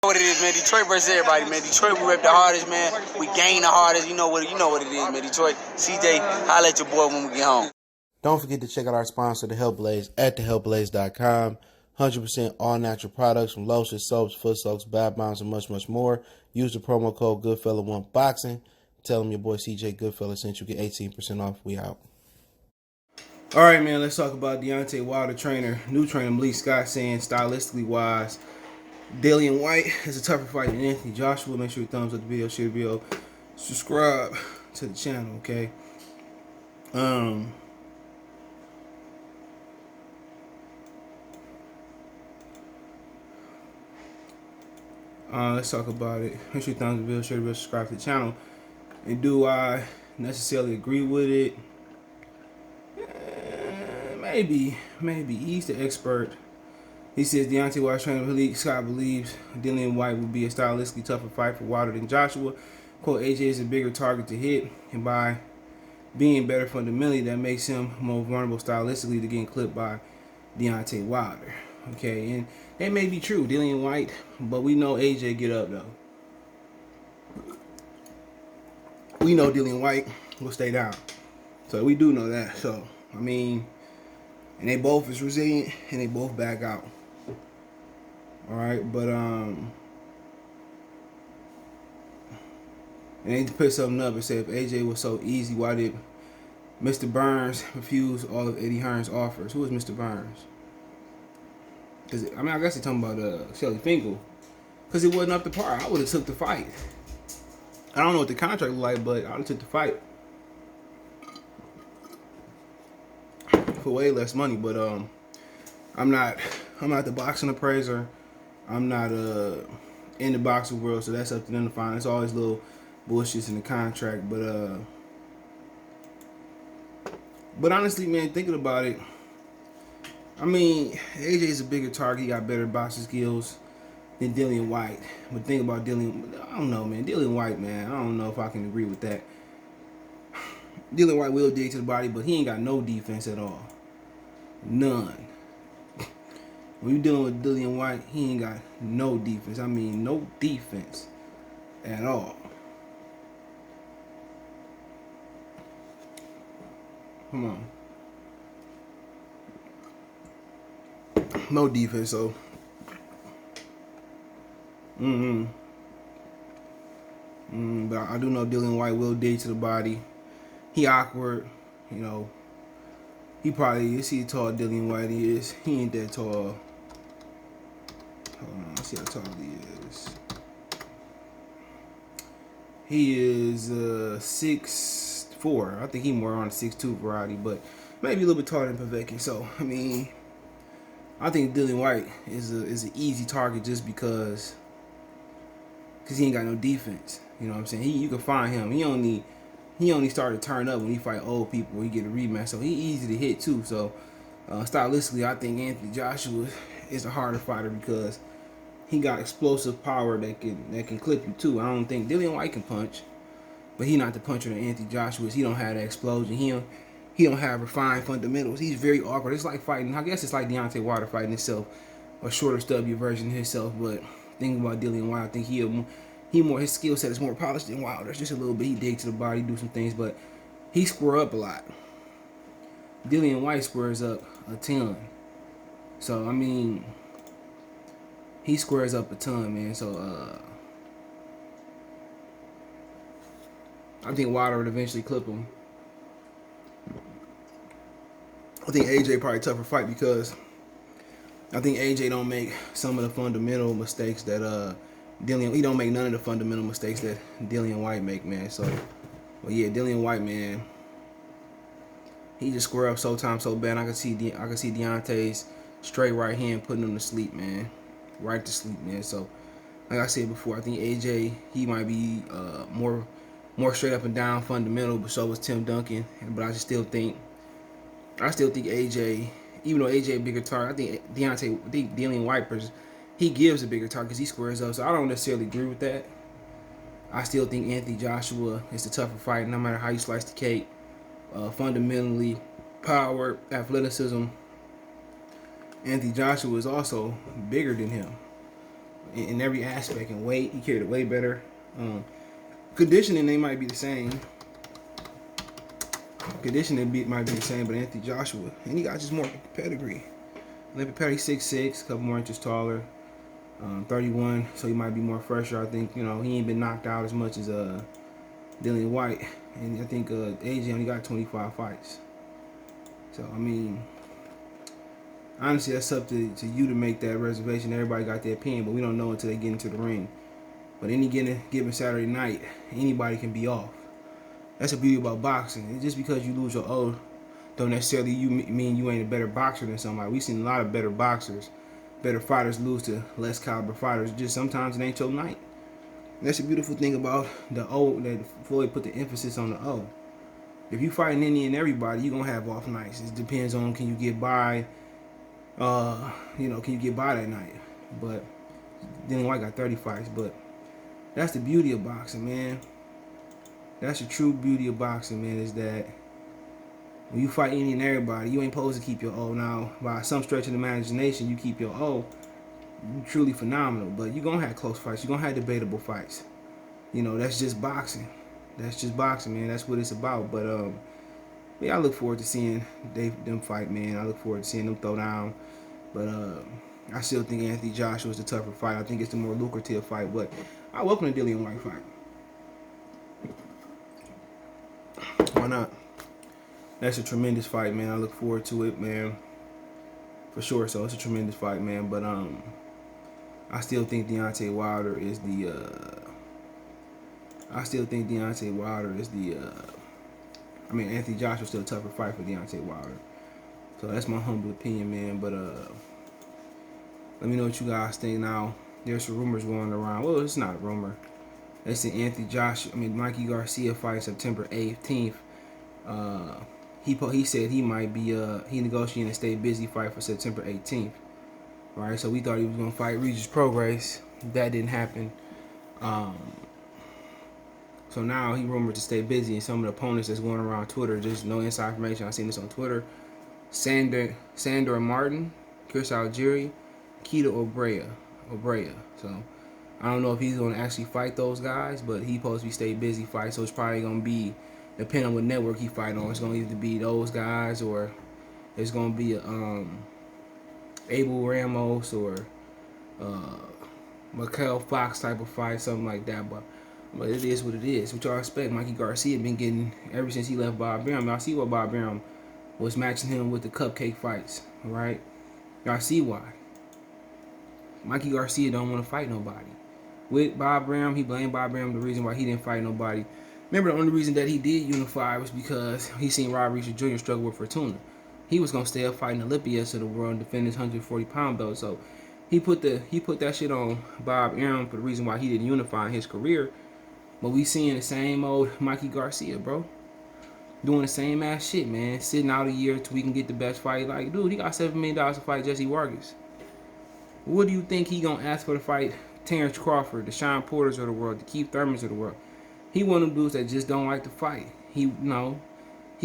What it is, man. Detroit versus everybody, man. Detroit, we rep the hardest, man. We gain the hardest. You know what it is, man. Detroit, CJ, holla at your boy when we get home. Don't forget to check out our sponsor, The Health Blaze, at thehealthblaze.com. 100% all natural products from lotions, soaps, foot soaks, bath bombs, and much, much more. Use the promo code Goodfella1Boxing. Tell them your boy CJ Goodfella sent you. Get 18% off. We out. All right, man. Let's talk about Deontay Wilder trainer, new trainer Malik Scott, saying stylistically wise, Dillian Whyte is a tougher fight than Anthony Joshua. Make sure you thumbs up the video, share the video, subscribe to the channel, okay? Let's talk about it. Make sure you thumbs up the video, share the video, subscribe to the channel. And do I necessarily agree with it? Maybe. He's the expert. He says Deontay Wilder trainer Malik Scott believes Dillian Whyte will be a stylistically tougher fight for Wilder than Joshua. Quote, AJ is a bigger target to hit, and by being better fundamentally, that makes him more vulnerable stylistically to getting clipped by Deontay Wilder. Okay, and that may be true, Dillian Whyte, but we know AJ get up, though. We know Dillian Whyte will stay down. So we do know that. So, I mean, and they both is resilient, and they both back out. All right, but and they put something up and said if AJ was so easy, why did Mr. Burns refuse all of Eddie Hearn's offers? Who is Mr. Burns? Because I mean, I guess they're talking about Shelly Finkel, because it wasn't up to par. I would have took the fight. I don't know what the contract looked like, but I would have took the fight for way less money. But I'm not the boxing appraiser. I'm not in the boxing world, so that's up to them to find. It's always little bullshits in the contract, but honestly, man, thinking about it, I mean, AJ is a bigger target. He got better boxing skills than Dillian Whyte. But think about Dillian, I don't know, man. Dillian Whyte, man, I don't know if I can agree with that. Dillian Whyte will dig to the body, but he ain't got no defense at all. None. When you're dealing with Dillian Whyte, he ain't got no defense. I mean, no defense at all. Come on. No defense, so. But I do know Dillian Whyte will dig to the body. He awkward, you know. He probably, you see how tall Dillian Whyte is. He ain't that tall. Hold on, let's see how tall he is. He is 6'4". I think he more on the 6'2" variety, but maybe a little bit taller than Povetkin. So, I mean, I think Dillian Whyte is an easy target just because he ain't got no defense. You know what I'm saying? You can find him. He only started to turn up when he fight old people. He get a rematch, so he easy to hit too. So stylistically, I think Anthony Joshua is a harder fighter because he got explosive power that can clip you too. I don't think Dillian Whyte can punch, but he not the puncher that Anthony Joshua is. He don't have that explosion. He don't have refined fundamentals. He's very awkward. It's like fighting. I guess it's like Deontay Wilder fighting himself, a shorter, stubbier version of himself. But thinking about Dillian Whyte, I think his skill set is more polished than Wilder's. Just a little bit. He dig to the body, do some things, but he square up a lot. Dillian Whyte squares up a ton. So I mean, he squares up a ton, man. So I think Wilder would eventually clip him. I think AJ probably a tougher fight because I think AJ don't make some of the fundamental mistakes that he don't make none of the fundamental mistakes that Dillian Whyte make, man. So, but yeah, Dillian Whyte, man, he just square up so bad. I can see Deontay's straight right hand putting him to sleep, man, right to sleep, man. So, like I said before, I think AJ, he might be more straight up and down fundamental, but so was Tim Duncan. But I still think AJ, even though AJ a bigger target, I think Dillian Whyte, he gives a bigger target because he squares up. So I don't necessarily agree with that. I still think Anthony Joshua is the tougher fight, no matter how you slice the cake. Fundamentally, power, athleticism. Anthony Joshua is also bigger than him. in every aspect. And weight, he carried it way better. Conditioning, they might be the same. Conditioning might be the same, but Anthony Joshua, and he got just more pedigree. Olympic pedigree, 6'6", a couple more inches taller. 31, so he might be more fresher. I think, he ain't been knocked out as much as Dillian Whyte, and I think AJ only got 25 fights. So I mean, honestly, that's up to you to make that reservation. Everybody got their opinion, but we don't know until they get into the ring. But any given Saturday night, anybody can be off. That's the beauty about boxing. And just because you lose your O, don't necessarily mean you ain't a better boxer than somebody. We've seen a lot of better boxers, better fighters lose to less caliber fighters. Just sometimes it ain't your night. That's the beautiful thing about the O, that Floyd put the emphasis on the O. If you fighting any and everybody, you're going to have off nights. It depends on, can you get by, can you get by that night. But Dillian Whyte got 30 fights. But that's the beauty of boxing, man. That's the true beauty of boxing, man, is that when you fight any and everybody, you ain't supposed to keep your O. Now, by some stretch of the imagination, you keep your O, you're truly phenomenal. But you're going to have close fights. You're going to have debatable fights. That's just boxing. That's just boxing, man. That's what it's about. But, I look forward to seeing them fight, man. I look forward to seeing them throw down. But I still think Anthony Joshua is the tougher fight. I think it's the more lucrative fight. But I welcome the Dillian Whyte fight. Why not? That's a tremendous fight, man. I look forward to it, man. For sure. So it's a tremendous fight, man. But I still think Deontay Wilder is the. Anthony Joshua's still a tougher fight for Deontay Wilder. So that's my humble opinion, man. But let me know what you guys think now. There's some rumors going around. Well, it's not a rumor. They say Mikey Garcia fight September 18th. He said he might be he negotiating a stay busy fight for September 18th. Right, so we thought he was gonna fight Regis Prograis. That didn't happen. So now he rumored to stay busy, and some of the opponents that's going around Twitter, just no inside information. I seen this on Twitter. Sandor Martin, Chris Algieri, Keita Obreya. So I don't know if he's gonna actually fight those guys, but he's supposed to be stay busy fight. So it's probably gonna be, depending on what network he fight on, it's gonna either be those guys or it's gonna be Abel Ramos or Mikel Fox type of fight, something like that. But it is what it is. What y'all expect? Mikey Garcia been getting ever since he left Bob Arum. Y'all see what Bob Arum was matching him with the cupcake fights, right? Y'all see why. Mikey Garcia don't want to fight nobody. With Bob Arum, he blamed Bob Arum the reason why he didn't fight nobody. Remember, the only reason that he did unify was because he seen Rob Reacher Jr. struggle with Fortuna. He was gonna stay up fighting Olympias of the world and defend his 140-pound belt. So he put that shit on Bob Arum for the reason why he didn't unify in his career. But we seeing the same old Mikey Garcia, bro. Doing the same ass shit, man. Sitting out a year till we can get the best fight. Like, dude, he got $7 million to fight Jesse Vargas. What do you think he gonna ask for to fight Terrence Crawford, the Sean Porters of the world, the Keith Thurmans of the world? He one of them dudes that just don't like to fight. He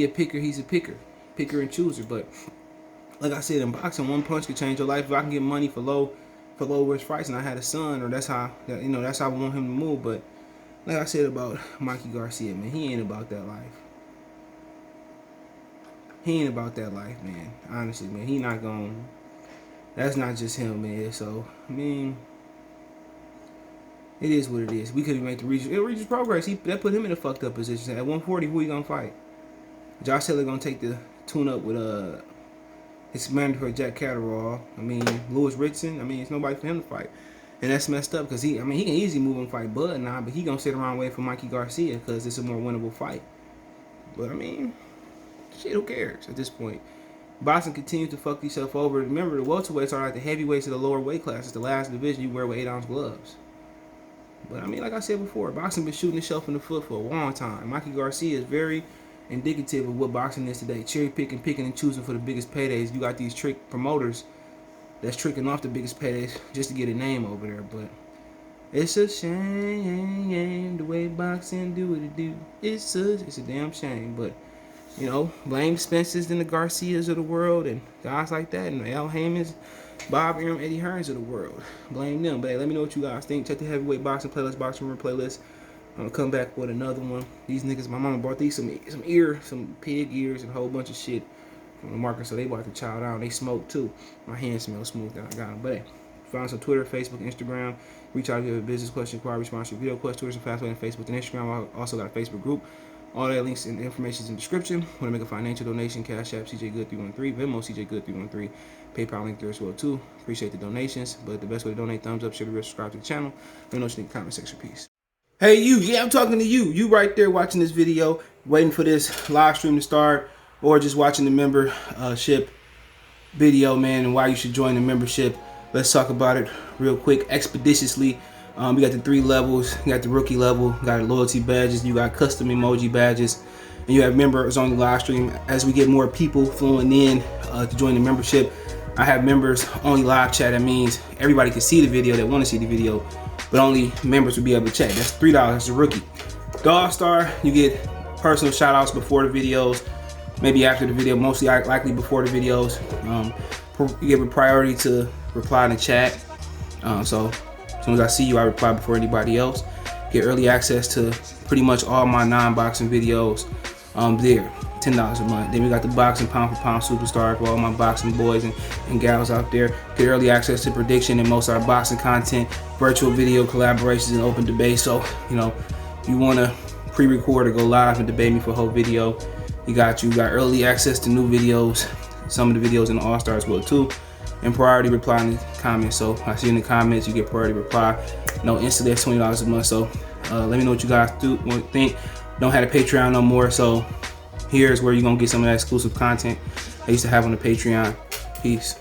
a picker, he's a picker. Picker and chooser. But like I said, in boxing, one punch could change your life. If I can get money for low risk fights and I had a son, or that's how I want him to move. But like I said about Mikey Garcia, man, he ain't about that life. He ain't about that life, man. Honestly, man, he not gonna. That's not just him, man. So, I mean, it is what it is. We could have made the Regis Prograis. That put him in a fucked up position. At 140, who he gonna fight? Josh Taylor gonna take the tune up with his mandatory Jack Catterall. I mean, Lewis Richardson. I mean, it's nobody for him to fight. And that's messed up because he can easily move and fight Bud now, but he gonna sit around waiting for Mikey Garcia because it's a more winnable fight. But I mean, shit, who cares at this point? Boxing continues to fuck itself over. Remember, the welterweights are like the heavyweights of the lower weight class. It's the last division you wear with 8-ounce gloves. But I mean, like I said before, boxing been shooting itself in the foot for a long time. Mikey Garcia is very indicative of what boxing is today. Cherry picking and choosing for the biggest paydays. You got these trick promoters that's tricking off the biggest paydays just to get a name over there. But it's a shame the way boxing do what it do. It's a damn shame. But blame Spencers and the Garcias of the world and guys like that and the Al Haymans Bob Arum, Eddie Hearns of the world. Blame them. But hey, let me know what you guys think. Check the heavyweight boxing playlist, boxing room playlist. I'm gonna come back with another one. These niggas, my mama brought these some pig ears and a whole bunch of shit from the market, so they about to chow down. They smoke too. My hands smell smooth that I got them. But hey, find us on Twitter, Facebook, Instagram. Reach out if you have a business question, inquiry, response to your video question. Twitter's the fast way, and Facebook and Instagram. I also got a Facebook group. All that links and information is in the description. Want to make a financial donation? Cash App CJ Good 313, Venmo CJ Good 313, PayPal link there as well too. Appreciate the donations, but the best way to donate: thumbs up, share the video, subscribe to the channel. Let me know what you think in the comment section. Peace. Hey you, yeah, I'm talking to you. You right there watching this video, waiting for this live stream to start, or just watching the membership video, man, and why you should join the membership. Let's talk about it real quick, expeditiously. We got the 3 levels. You got the rookie level, you got loyalty badges, you got custom emoji badges, and you have members on the live stream. As we get more people flowing in to join the membership, I have members only live chat. That means everybody can see the video that want to see the video, but only members will be able to chat. That's $3. That's a rookie. The All-Star, you get personal shout outs before the videos, maybe after the video, mostly likely before the videos. You give a priority to reply in the chat. So as soon as I see you, I reply before anybody else. Get early access to pretty much all my non-boxing videos there. $10 a month. Then we got the boxing pound for pound superstar for all my boxing boys and gals out there. Get early access to prediction and most of our boxing content, virtual video collaborations, and open debate. So, you know, if you want to pre-record or go live and debate me for a whole video, you got early access to new videos, some of the videos in the All-Star as well too, and priority reply in the comments. So I see in the comments you get priority reply. No, instantly that's $20 a month. So let me know what you guys think. Don't have a Patreon no more, so here's where you're gonna get some of that exclusive content I used to have on the Patreon. Peace.